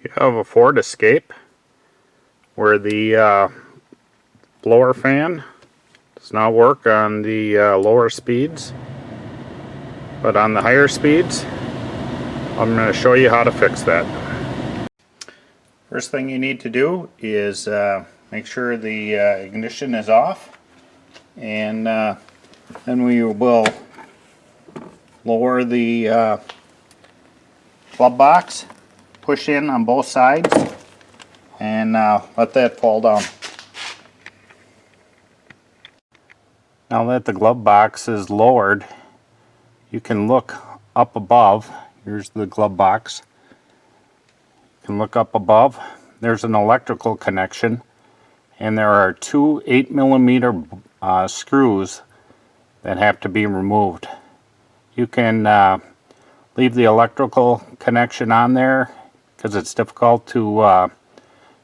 You have a Ford Escape where the blower fan does not work on the lower speeds, but on the higher speeds I'm going to show you how to fix that. First thing you need to do is make sure the ignition is off, and then we will lower the glove box, push in on both sides, and let that fall down. Now that the glove box is lowered, you can look up above. Here's the glove box. You can look up above. There's an electrical connection, and there are two 8mm screws that have to be removed. You can leave the electrical connection on there because it's difficult to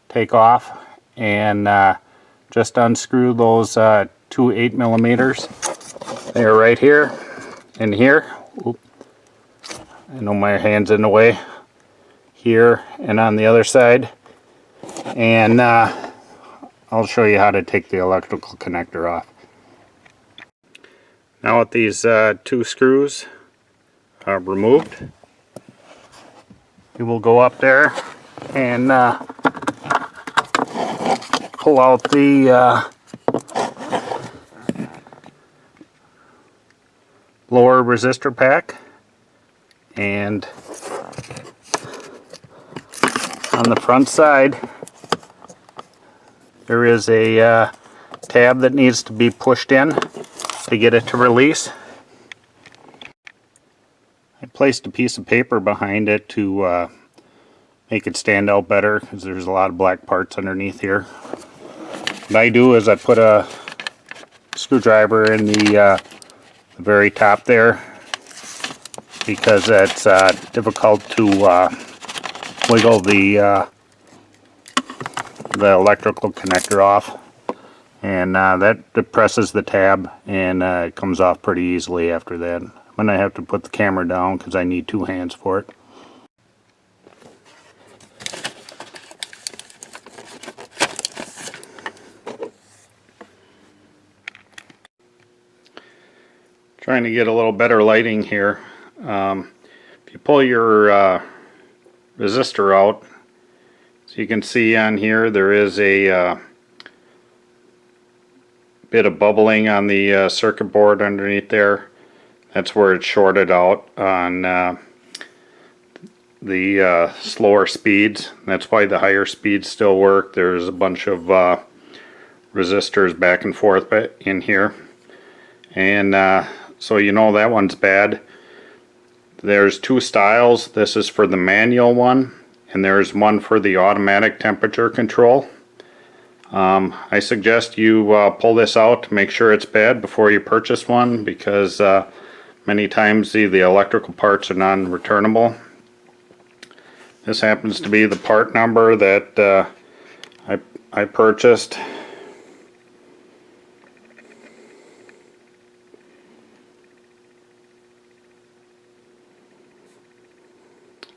take off, and just unscrew those two 8mm. They're right here and here. Oop. I know my hand's in the way. Here and on the other side, and I'll show you how to take the electrical connector off. Now with these two screws removed, you will go up there and pull out the lower resistor pack, and on the front side there is a tab that needs to be pushed in to get it to release. I placed a piece of paper behind it to make it stand out better because there's a lot of black parts underneath here. What I do is I put a screwdriver in the very top there because it's difficult to wiggle the electrical connector off, and that depresses the tab, and it comes off pretty easily after that. I'm going to have to put the camera down because I need two hands for it. Trying to get a little better lighting here. If you pull your resistor out, so you can see on here there is a bit of bubbling on the circuit board underneath there. That's where it's shorted out on the slower speeds. That's why the higher speeds still work. There's a bunch of resistors back and forth in here, and so you know that one's bad. There's two styles. This is for the manual one, and there's one for the automatic temperature control. I suggest you pull this out to make sure it's bad before you purchase one, because many times the electrical parts are non-returnable. This happens to be the part number that I purchased.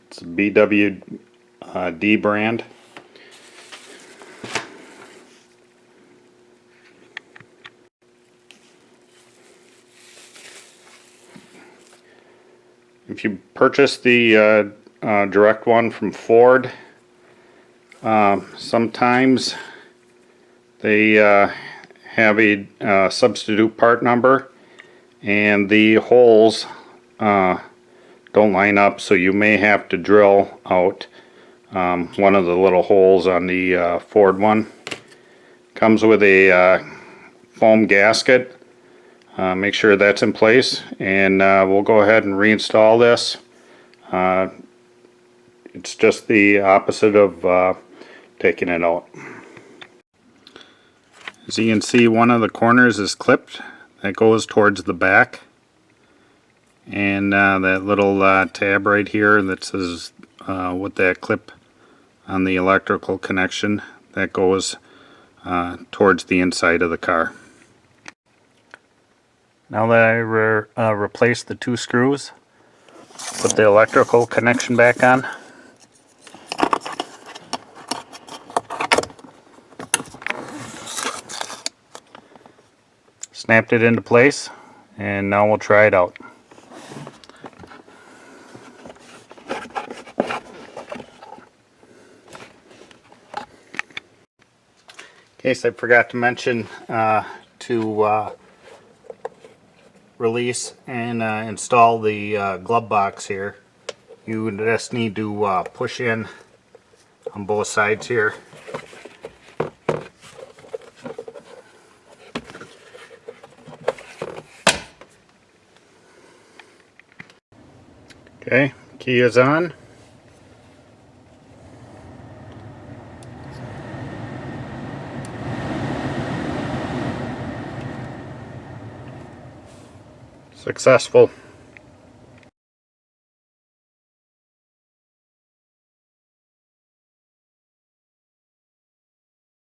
It's a BWD brand. If you purchase the direct one from Ford, sometimes they have a substitute part number, and the holes don't line up, so you may have to drill out one of the little holes on the Ford one. Comes with a foam gasket. Make sure that's in place, and we'll go ahead and reinstall this. It's just the opposite of taking it out. As you can see, one of the corners is clipped. That goes towards the back. And that little tab right here that says with that clip on the electrical connection, that goes towards the inside of the car. Now that I replaced the two screws, put the electrical connection back on. clamped it into place, and now we'll try it out. In case I forgot to mention, to release and install the glove box here, you just need to push in on both sides here. Okay, key is on. Successful.